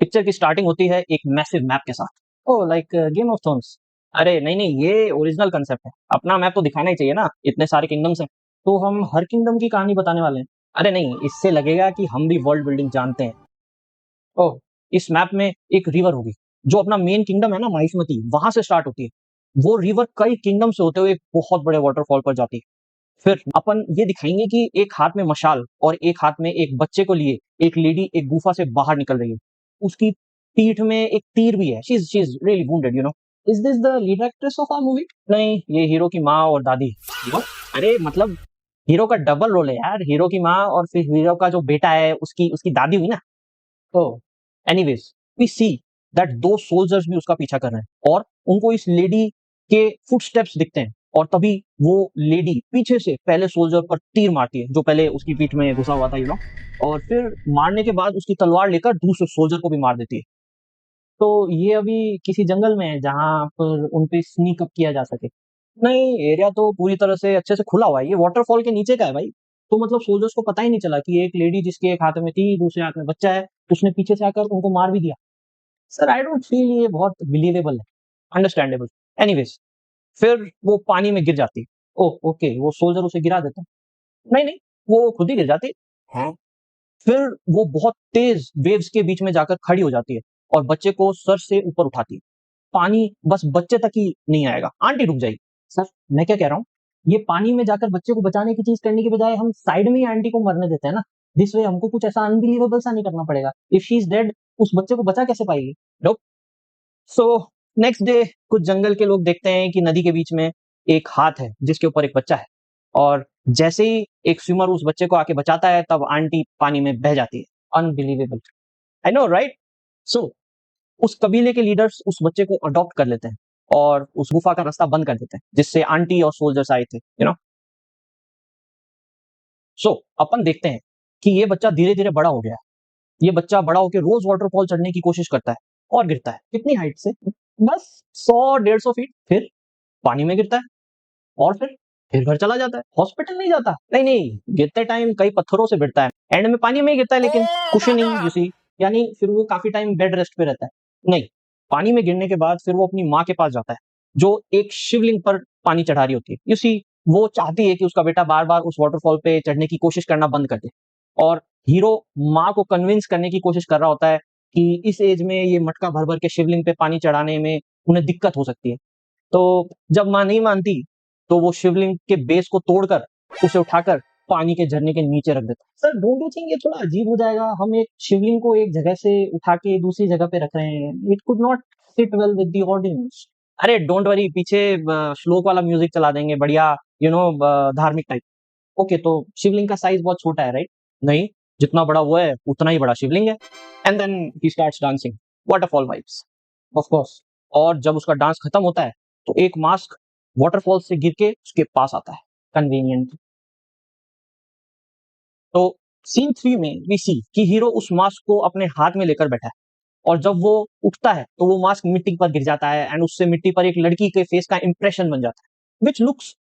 Picture की starting होती है एक मैसिव मैप के साथ। Oh like game of thrones. अरे नहीं नहीं, ये ओरिजिनल कंसेप्ट है। अपना मैप तो दिखाना ही चाहिए ना, इतने सारे किंगडम्स हैं। तो हम हर किंगडम की कहानी बताने वाले हैं। अरे नहीं, इससे लगेगा कि हम भी वर्ल्ड बिल्डिंग जानते हैं। ओह, इस मैप में एक रिवर होगी जो अपना मेन किंगडम है ना, माहिष्मती, वहां से स्टार्ट होती है। वो रिवर कई किंगडम से होते हुए एक बहुत बड़े वाटरफॉल पर जाती है। फिर अपन ये दिखाएंगे कि एक हाथ में मशाल और एक हाथ में एक बच्चे को लिए एक लेडी एक गुफा से बाहर निकल रही है। उसकी पीठ में एक तीर भी है। She is really wounded, you know. Is this the lead actress of our movie? नहीं, ये हीरो की माँ और दादी। What? अरे मतलब हीरो का डबल रोल है यार, हीरो की माँ और फिर हीरो का जो बेटा है उसकी उसकी दादी हुई ना। ओह, एनीवेज, वी सी दैट दो सोल्जर्स भी उसका पीछा कर रहे हैं और उनको इस लेडी के फुटस्टेप्स दिखते हैं। और तभी वो लेडी पीछे से पहले सोल्जर पर तीर मारती है जो पहले उसकी पीठ में घुसा हुआ था, यू नो। और फिर मारने के बाद उसकी तलवार लेकर दूसरे सोल्जर को भी मार देती है। तो ये अभी किसी जंगल में है जहां पर उन पे स्नीक अप किया जा सके। नहीं, एरिया तो पूरी तरह से अच्छे से खुला हुआ है, ये वाटरफॉल के नीचे का है भाई। तो मतलब सोल्जर्स को पता ही नहीं चला कि एक लेडी जिसके एक हाथ में थी दूसरे हाथ में बच्चा है, उसने पीछे से आकर उनको मार भी दिया। सर आई डोंट फील ये बहुत बिलीवेबल है, अंडरस्टैंडेबल। एनीवेज, फिर वो पानी में गिर जाती है। ओह ओके, वो सोल्जर उसे गिरा देता है। नहीं नहीं, वो खुद ही गिर जाती है। फिर वो बहुत तेज वेव्स के बीच में जाकर खड़ी हो जाती है और बच्चे को सर से ऊपर उठाती है। पानी बस बच्चे तक ही नहीं आएगा, आंटी रुक जाएगी। सर, मैं क्या कह रहा हूँ, ये पानी में जाकर बच्चे को बचाने की चीज करने के बजाय हम साइड में ही आंटी को मरने देते हैं ना। दिस वे हमको कुछ ऐसा अनबिलीवेबल सा नहीं करना पड़ेगा। इफ शी इज डेड, उस बच्चे को बचा कैसे पाएगी? नो। सो नेक्स्ट डे कुछ जंगल के लोग देखते हैं कि नदी के बीच में एक हाथ है जिसके ऊपर एक बच्चा है। और जैसे ही एक स्विमर उस बच्चे को आके बचाता है तब आंटी पानी में बह जाती है। Unbelievable, I know right. So उस कबीले के लीडर्स उस बच्चे को अडॉप्ट कर लेते हैं और उस गुफा का रास्ता बंद कर देते हैं जिससे आंटी और सोल्जर्स आए थे, यू नो। सो अपन देखते हैं कि ये बच्चा धीरे धीरे बड़ा हो गया है। ये बच्चा बड़ा होकर रोज वाटरफॉल चढ़ने की कोशिश करता है और गिरता है। कितनी हाइट से? बस 100-150 फीट। फिर पानी में गिरता है और फिर घर चला जाता है, हॉस्पिटल नहीं जाता। नहीं नहीं, गिरते टाइम कई पत्थरों से गिरता है, एंड में पानी में ही गिरता है, लेकिन कुशनिंग यू सी, यानी फिर वो काफी टाइम बेड रेस्ट पे रहता है। नहीं, पानी में गिरने के बाद फिर वो अपनी माँ के पास जाता है जो एक शिवलिंग पर पानी चढ़ा रही होती है। यू सी, वो चाहती है कि उसका बेटा बार बार उस वाटरफॉल पे चढ़ने की कोशिश करना बंद कर दे। और हीरो माँ को कन्विंस करने की कोशिश कर रहा होता है कि इस एज में ये मटका भर भर के शिवलिंग पे पानी चढ़ाने में उन्हें दिक्कत हो सकती है। तो जब माँ नहीं मानती तो वो शिवलिंग के बेस को तोड़कर उसे उठाकर पानी के झरने के नीचे रख देता है। सर डोंट यू थिंक ये थोड़ा अजीब हो जाएगा? हम एक शिवलिंग को एक जगह से उठा के दूसरी जगह पे रख रहे हैं। It could not sit well with the audience. अरे डोंट वरी, पीछे श्लोक वाला म्यूजिक चला देंगे बढ़िया, यू नो, धार्मिक टाइप। ओके, तो शिवलिंग का साइज बहुत छोटा है, राइट? नहीं, जितना बड़ा वो है उतना ही बड़ा शिवलिंग है। And then he starts dancing, waterfall vibes, of course. और जब उसका डांस खत्म होता है तो एक मास्क वाटरफॉल से गिर के उसके पास आता है, कन्वीनियंट। तो सीन 3 में वी सी कि हीरो उस मास्क को अपने हाथ में लेकर बैठा है और जब वो उठता है तो वो मास्क मिट्टी पर गिर जाता है एंड उससे मिट्टी पर एक लड़की के फेस का इंप्रेशन बन जाता है which looks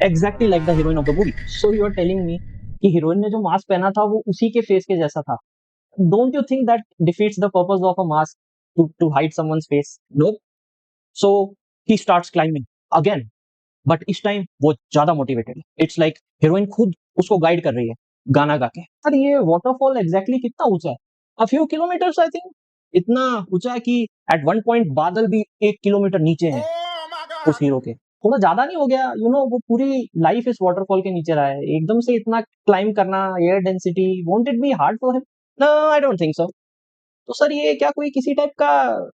exactly like the heroine of the movie. So you are telling me कि हीरोइन ने जो मास्क पहना था वो उसी के फेस के जैसा था? Don't you think that defeats the purpose of a mask to hide someone's face? No. So he starts climbing again, but this time वो ज्यादा मोटिवेटेड है। इट्स लाइक हीरोइन खुद उसको गाइड कर रही है गाना गा के। सर ये वाटरफॉल एग्जैक्टली कितना ऊंचा है? A few kilometres I think. इतना ऊंचा है कि एट वन पॉइंट बादल भी 1 किलोमीटर नीचे है उस हीरो के। थोड़ा ज्यादा नहीं हो गया? यू नो, वो पूरी लाइफ इस वाटरफॉल के नीचे रहा है, एकदम से इतना क्लाइम करना, air density, won't it be hard for him? No, I don't think so. तो सर ये क्या कोई किसी टाइप का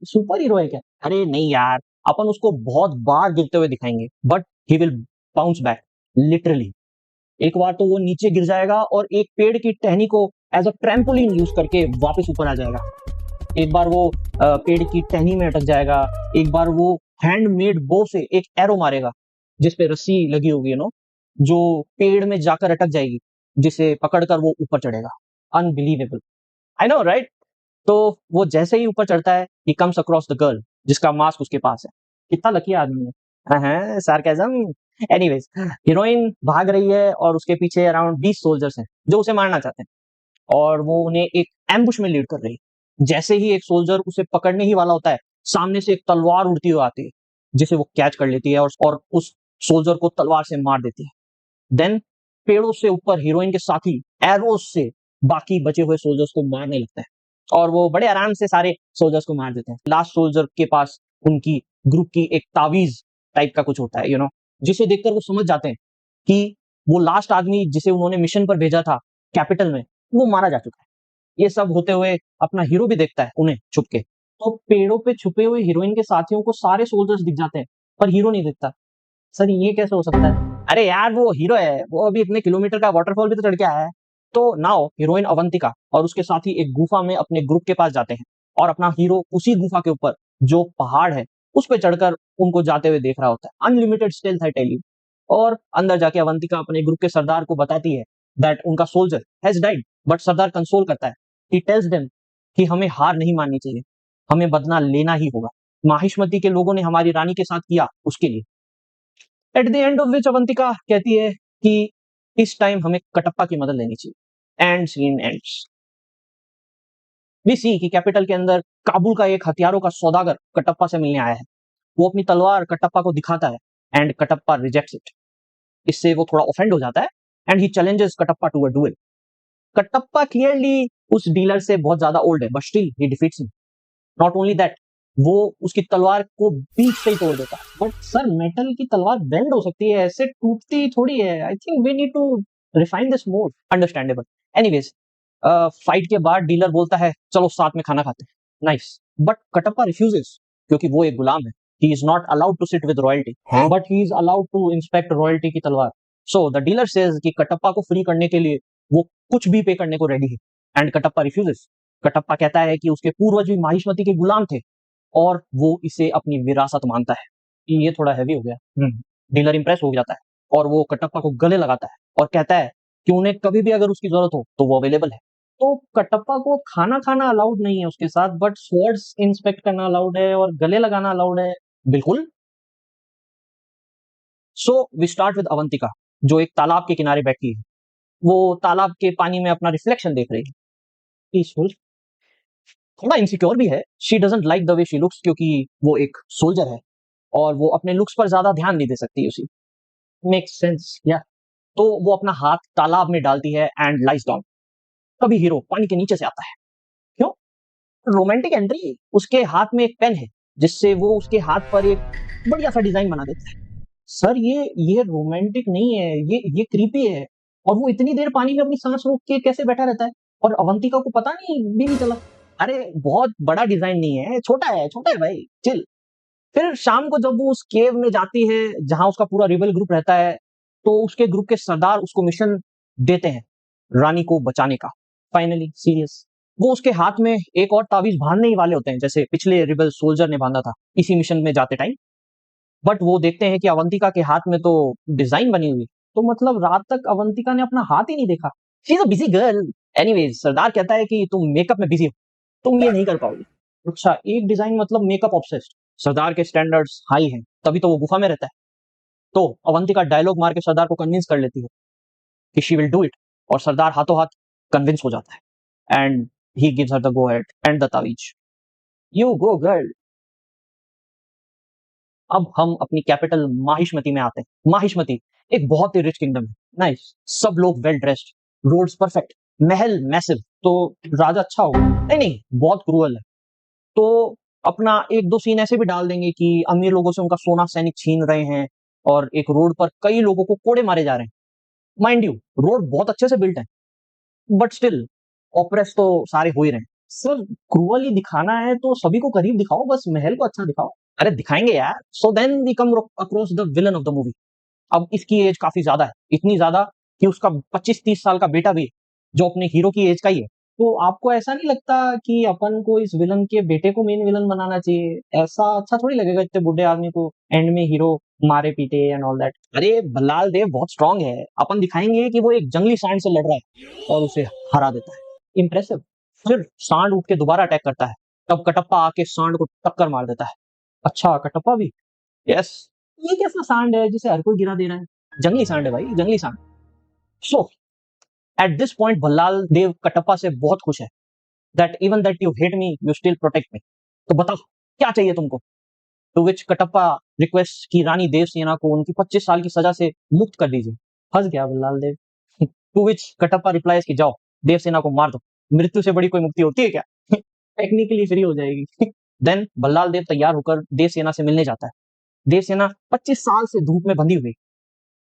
सुपर हीरो है क्या? अरे नहीं यार, अपन उसको बहुत बार गिरते हुए दिखाएंगे but he will bounce back, literally. एक बार तो वो नीचे गिर जाएगा और एक पेड़ की टहनी को एज अ ट्रैम्पोलिन यूज करके वापस ऊपर आ जाएगा। एक बार वो पेड़ की टहनी में अटक जाएगा। एक बार वो हैंडमेड बो से एक एरो मारेगा जिसपे रस्सी लगी होगी, यू नो, जो पेड़ में जाकर अटक जाएगी, जिसे पकड़कर वो ऊपर चढ़ेगा। Unbelievable, I know right. तो वो जैसे ही ऊपर चढ़ता है he comes across the girl जिसका मास्क उसके पास है। कितना लकी आदमी है। हाँ, सार्केज्म। एनीवेज, हीरोइन भाग रही है और उसके पीछे अराउंड 20 सोल्जर्स हैं जो उसे मारना चाहते हैं और वो उन्हें एक एम्बुश में लीड कर रही है। जैसे ही एक सोल्जर उसे पकड़ने ही वाला होता है, सामने से एक तलवार उड़ती हुई आती है, जिसे वो कैच कर लेती है और उस सोल्जर को तलवार से मार देती है। देन पेड़ों से ऊपर हीरोइन के साथी एरोज से बाकी बचे हुए सोल्जर्स को मारने लगते हैं और वो बड़े आराम से सारे सोल्जर्स को मार देते हैं। लास्ट सोल्जर के पास उनकी ग्रुप की एक तावीज टाइप का कुछ होता है, जिसे देखकर वो समझ जाते हैं कि वो लास्ट आदमी जिसे उन्होंने मिशन पर भेजा था कैपिटल में, वो मारा जा चुका है। ये सब होते हुए अपना हीरो भी देखता है उन्हें छुप के। तो पेड़ों पे छुपे हुए हीरोइन के साथियों को सारे सोल्जर्स दिख जाते हैं, पर हीरो नहीं दिखता। सर ये कैसे हो सकता है? अरे यार वो हीरो है, वो अभी इतने किलोमीटर का वाटरफॉल भी तो चढ़ के आया है। तो नाउ हीरोइन अवंतिका और उसके साथी एक गुफा में अपने ग्रुप के पास जाते हैं और अपना हीरो उसी गुफा के ऊपर जो पहाड़ है उस पे चढ़कर उनको जाते हुए देख रहा होता है। अनलिमिटेड स्टेल्थ है टेल यू। और अंदर जाके अवंतिका अपने ग्रुप के सरदार को बताती है दैट उनका soldier has died, but Sardar console करता है। ही टेल्स देम कि हमें हार नहीं माननी चाहिए, हमें बदला लेना ही होगा। माहिष्मति के लोगों ने हमारी रानी के साथ किया उसके लिए। At the end of which Avantika कहती है कि इस टाइम हमें कटप्पा की मदद लेनी चाहिए। And scene ends. We see कि कैपिटल के अंदर काबुल का एक हथियारों का सौदागर कटप्पा से मिलने आया है। वो अपनी तलवार कटप्पा को दिखाता है एंड कटप्पा रिजेक्ट्स इट। इससे वो थोड़ा ऑफेंड हो जाता है and he challenges Kattappa to a duel. Kattappa clearly उस डीलर से बहुत ज्यादा ओल्ड है, but still he defeats him. Not only that, वो उसकी तलवार को बीच से ही तोड़ देता है। बट सर मेटल की तलवार बेंड हो सकती है, ऐसे टूटती थोड़ी है। I think we need to refine this more. Understandable. Anyways, fight के बाद डीलर बोलता है चलो साथ में खाना खाते हैं। नाइस। बट कटप्पा रिफ्यूजेस क्योंकि वो एक गुलाम है। He is not allowed to sit with royalty, but he is allowed to inspect royalty की तलवार। सो द डीलर सेज कि कटप्पा को फ्री करने के लिए वो कुछ भी पे करने को रेडी है एंड कटप्पा रिफ्यूजेस। कटप्पा कहता है कि उसके पूर्वज भी माहिष्मति के गुलाम थे और वो इसे अपनी विरासत मानता है। ये थोड़ा हैवी हो गया। डीलर इंप्रेस हो जाता है और वो कटप्पा को गले लगाता है और कहता है कि उन्हें कभी भी अगर उसकी जरूरत हो तो वो अवेलेबल है। तो कटप्पा को खाना खाना अलाउड नहीं है उसके साथ, बट स्वर्ड्स इंस्पेक्ट करना अलाउड है और गले लगाना अलाउड है। बिल्कुल। So we start with Avantika, जो एक तालाब के किनारे बैठी है। वो तालाब के पानी में अपना रिफ्लेक्शन देख रही है। पीसफुल। थोड़ा इनसिक्योर भी है। She doesn't like the way she looks क्योंकि वो एक सोल्जर है और वो अपने लुक्स पर ज्यादा ध्यान नहीं दे सकती उसी। मेक्स सेंस या। तो वो अपना हाथ तालाब में डालती है एंड लाइज डाउन। तभी हीरो पानी के नीचे से आता है। क्यों? Romantic entry. उसके हाथ में एक पेन है जिससे वो उसके हाथ पर एक बढ़िया सा डिजाइन बना देता है। सर ये रोमांटिक नहीं है, ये क्रीपी है। और वो इतनी देर पानी में अपनी सांस रोक के कैसे बैठा रहता है और अवंतिका को पता नहीं भी नहीं चला। अरे बहुत बड़ा डिजाइन नहीं है, छोटा है भाई, चिल। फिर शाम को जब वो उस केव में जाती है जहां उसका पूरा रिबल ग्रुप रहता है, तो उसके ग्रुप के सरदार उसको मिशन देते हैं रानी को बचाने का। Finally serious. वो उसके हाथ में एक और तावीज बांधने ही वाले होते हैं जैसे पिछले रिबल सोल्जर ने बांधा था इसी मिशन में जाते टाइम। बट वो देखते हैं कि अवंतिका के हाथ में तो डिजाइन बनी हुई। तो मतलब रात तक अवंतिका ने अपना हाथ ही नहीं देखा। She is a busy girl. Anyways, सरदार कहता है कि तुम मेकअप में बिजी हो, तुम ये नहीं कर पाओगे। अच्छा, एक डिजाइन मतलब मेकअप ऑब्सेस्ड। सरदार के स्टैंडर्ड्स हाई हैं, तभी तो वो गुफा में रहता है। तो अवंतिका डायलॉग मार के सरदार को कन्विंस कर लेती है कि शी विल डू इट और सरदार हाथों हाथ कन्विंस हो जाता है and he gives her the go ahead and the तावीज। You go girl. अब हम अपनी कैपिटल माहिष्मति में आते हैं। माहिष्मति एक बहुत ही रिच किंगडम है। नाइस। सब लोग वेल ड्रेस्ड, रोड्स परफेक्ट, महल मैसिव। तो राजा अच्छा होगा? नहीं नहीं, बहुत क्रूअल है। तो अपना एक दो सीन ऐसे भी डाल देंगे कि अमीर लोगों से उनका सोना सैनिक छीन रहे हैं और एक रोड पर कई लोगों को कोड़े मारे जा रहे हैं। माइंड यू, रोड बहुत अच्छे से बिल्ट है, बट स्टिल ऑपरेस तो सारे हो ही रहे हैं। सर क्रूअली दिखाना है तो सभी को करीब दिखाओ, बस महल को अच्छा दिखाओ। अरे दिखाएंगे यार। So then we come across the villain of the movie. अब इसकी एज काफी ज्यादा है, इतनी ज्यादा कि उसका 25-30 साल का बेटा भी है, जो अपने हीरो की एज का ही है। तो आपको ऐसा नहीं लगता कि अपन को इस विलन के बेटे को मेन विलन बनाना चाहिए? ऐसा अच्छा थोड़ी लगेगा इतने बुढ़े आदमी को एंड में हीरो मारे पीटे एंड ऑल दैट। अरे भल्लाल देव बहुत स्ट्रांग है, अपन दिखाएंगे कि वो एक जंगली सांड से लड़ रहा है और उसे हरा देता है। इंप्रेसिव। फिर सांड उठ के दोबारा अटैक करता है, तब कटप्पा आके सांड को टक्कर मार देता है। अच्छा, कटप्पा भी? यस। ये कैसा सांड है जिसे हर कोई गिरा दे रहा है? जंगली सांड है भाई, जंगली सांड। सो एट दिस पॉइंट भल्लाल देव कटप्पा से बहुत खुश है that even that you hate me you still protect me. तो बताओ क्या चाहिए तुमको? टू विच कटप्पा रिक्वेस्ट की रानी देवसेना को उनकी 25 साल की सजा से मुक्त कर दीजिए। हंस गया बल्लाल देव। टू विच कटप्पा रिप्लाइज कि जाओ देवसेना को मार दो, मृत्यु से बड़ी कोई मुक्ति होती है क्या? टेक्निकली फ्री हो जाएगी। देन बल्लाल देव तैयार होकर देवसेना से मिलने जाता है। देवसेना 25 साल से धूप में बंधी हुई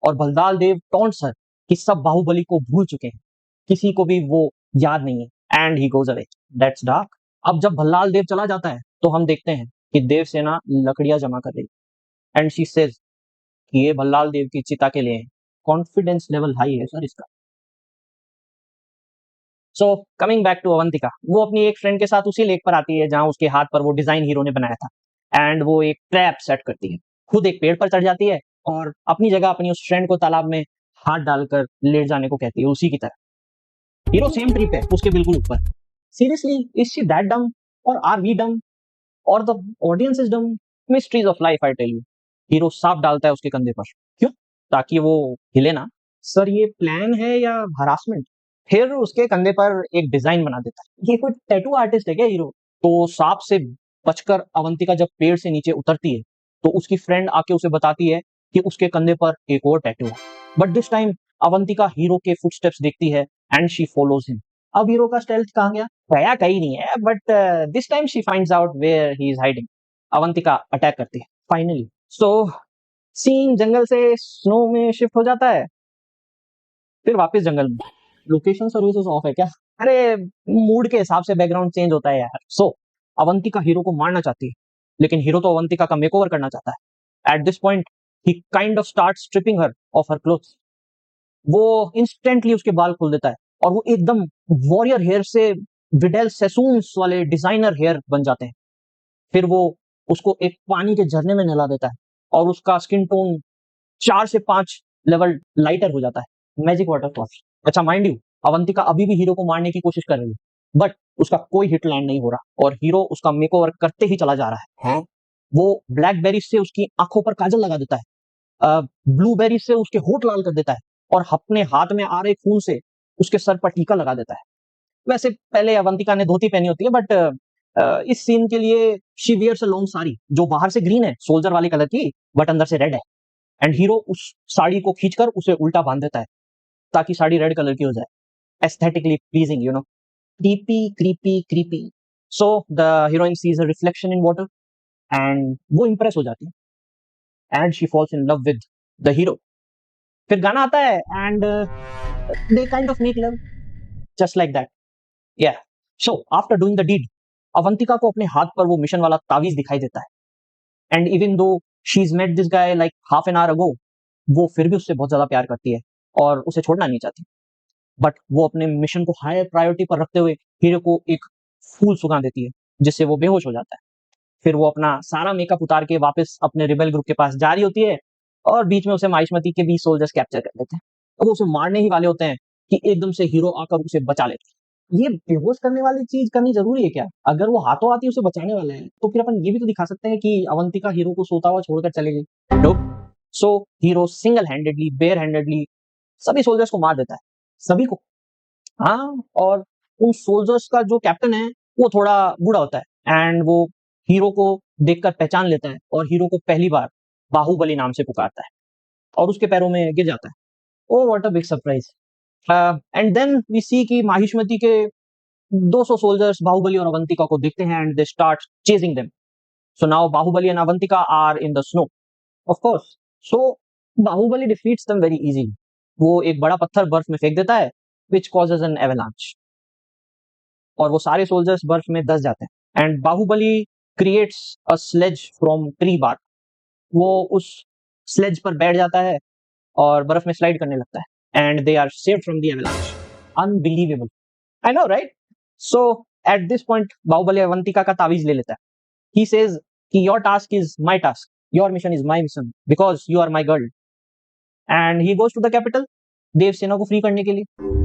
और बल्लाल देव टॉन्ट्स हर कि सब बाहुबली को भूल चुके हैं, किसी को भी वो याद नहीं है, and he goes away. That's dark. अब जब भल्लाल देव चला जाता है तो हम देखते हैं कि देवसेना लकड़ियां जमा कर रही है एंड शी सेज कि ये भल्लाल देव की चिता के लिए है। कॉन्फिडेंस लेवल हाई है सर इसका। So coming back to Avantika, वो अपनी एक फ्रेंड के साथ उसी लेक पर आती है जहां उसके हाथ पर वो डिजाइन हीरो ने बनाया था एंड वो एक ट्रैप सेट करती है। खुद एक पेड़ पर चढ़ जाती है और अपनी जगह अपनी उस फ्रेंड को तालाब में हाथ डालकर लेट जाने को कहती है उसी की तरह। हीरो सेम ट्रिप है उसके बिल्कुल ऊपर। Seriously is she that dumb और आर वी डम और the audience is dumb? Mysteries of life I tell you. Hero सांप डालता है उसके कंधे पर। क्यों? ताकि वो हिले ना। सर ये प्लान है या हरासमेंट? फिर उसके कंधे पर एक डिजाइन बना देता है। ये कोई टैटू आर्टिस्ट है क्या हीरो? तो सांप से बचकर अवंतिका जब पेड़ से नीचे उतरती है तो उसकी फ्रेंड आके उसे बताती है कि उसके कंधे पर एक और टैटू है। But this time Avantika hero के फुटस्टेप्स देखती है एंड शी फॉलोज हिम। अब हीरो का स्टेल्थ कहाँ गया? गया कहीं नहीं है, but this time she finds out where he is hiding. Avantika attack करती है फाइनली। सो सीन जंगल से स्नो में शिफ्ट हो जाता है, फिर वापस जंगल में। लोकेशन सर्विसेज ऑफ है क्या? अरे मूड के हिसाब से बैकग्राउंड चेंज होता है यार। सो अवंतिका हीरो को मारना चाहती है लेकिन हीरो तो अवंतिका का मेकओवर करना चाहता है। At this point he kind of start stripping her off her clothes. वो इंस्टेंटली उसके बाल खोल देता है और वो एकदम वॉरियर हेयर से विडेल सेसून्स वाले डिजाइनर हेयर बन जाते हैं। फिर वो उसको एक पानी के झरने में नहला देता है और उसका स्किन टोन 4 से 5 लेवल लाइटर हो जाता है। Magic waterfall. अच्छा माइंड यू अवंतिका अभी भी हीरो को मारने की कोशिश कर रही है बट उसका कोई हिट लैंड नहीं हो रहा और हीरो उसका मेकओवर करते ही चला जा रहा है। वो ब्लैकबेरी से उसकी आंखों पर काजल लगा देता है, ब्लूबेरी से उसके होठ लाल कर देता है और अपने हाथ में आ रहे खून से उसके सर पर टीका लगा देता है। वैसे पहले अवंतिका ने धोती पहनी होती है बट इस सीन के लिए she wears a long sari जो बाहर से ग्रीन है सोल्जर वाले कलर की बट अंदर से रेड है। एंड हीरो उस साड़ी को खींचकर उसे उल्टा बांध देता है ताकि साड़ी रेड कलर की हो जाए। Aesthetically pleasing, you know. Creepy creepy creepy. So the heroine sees a reflection in water and वो इंप्रेस हो जाती है and she falls in love with the hero. फिर गाना आता है and they kind of make love just like that. Yeah so after doing the deed Avantika को अपने हाथ पर वो मिशन वाला तावीज दिखाई देता है and even though she is met this guy like half an hour ago वो फिर भी उससे बहुत ज्यादा प्यार करती है और उसे छोड़ना नहीं चाहती। बट वो अपने मिशन को हायर प्रायोरिटी पर रखते हुए हीरो को एक फूल सुगा देती है जिससे वो बेहोश हो जाता है। फिर वो अपना सारा मेकअप उतार के वापस अपने रिबेल ग्रुप के पास जा रही होती है और बीच में उसे माहिष्मती के 20 सोल्जर्स कैप्चर कर लेते हैं। अब वो उसे मारने ही वाले होते हैं कि एकदम से हीरो आकर उसे बचा लेते हैं। ये बेहोश करने वाली चीज करनी जरूरी है क्या? अगर वो हाथों हाथ ही उसे बचाने वाले हैं तो फिर अपन ये भी तो दिखा सकते हैं कि अवंतिका हीरो को सोता हुआ छोड़कर चले गई। No. So hero single handedly bare handedly सभी सोल्जर्स को मार देता है। सभी को। हाँ, और उन सोल्जर्स का जो कैप्टन है वो थोड़ा बूढ़ा होता है एंड वो हीरो को देखकर पहचान लेता है और हीरो को पहली बार बाहुबली नाम से पुकारता है और उसके पैरों में गिर जाता है। Oh what a big surprise. And then we see कि माहिष्मती के 200 सोल्जर्स बाहुबली और अवंतिका को देखते हैं and they start chasing them. So now Baahubali and Avantika are in the snow of course. So Baahubali defeats them very easily. वो एक बड़ा पत्थर बर्फ में फेंक देता है which causes an avalanche और वो सारे सोल्जर्स बर्फ में दस जाते हैं and Baahubali creates a sledge from tree bark. वो उस स्लेज पर बैठ जाता है और बर्फ में स्लाइड करने लगता है and they are saved from the avalanche. Unbelievable, I know right? So at this point Baahubali Avantika का तावीज ले लेता है। ही सेज कि your task is my task, your mission is my mission because you are my girl. And he goes to the capital Devasena को free करने के लिए।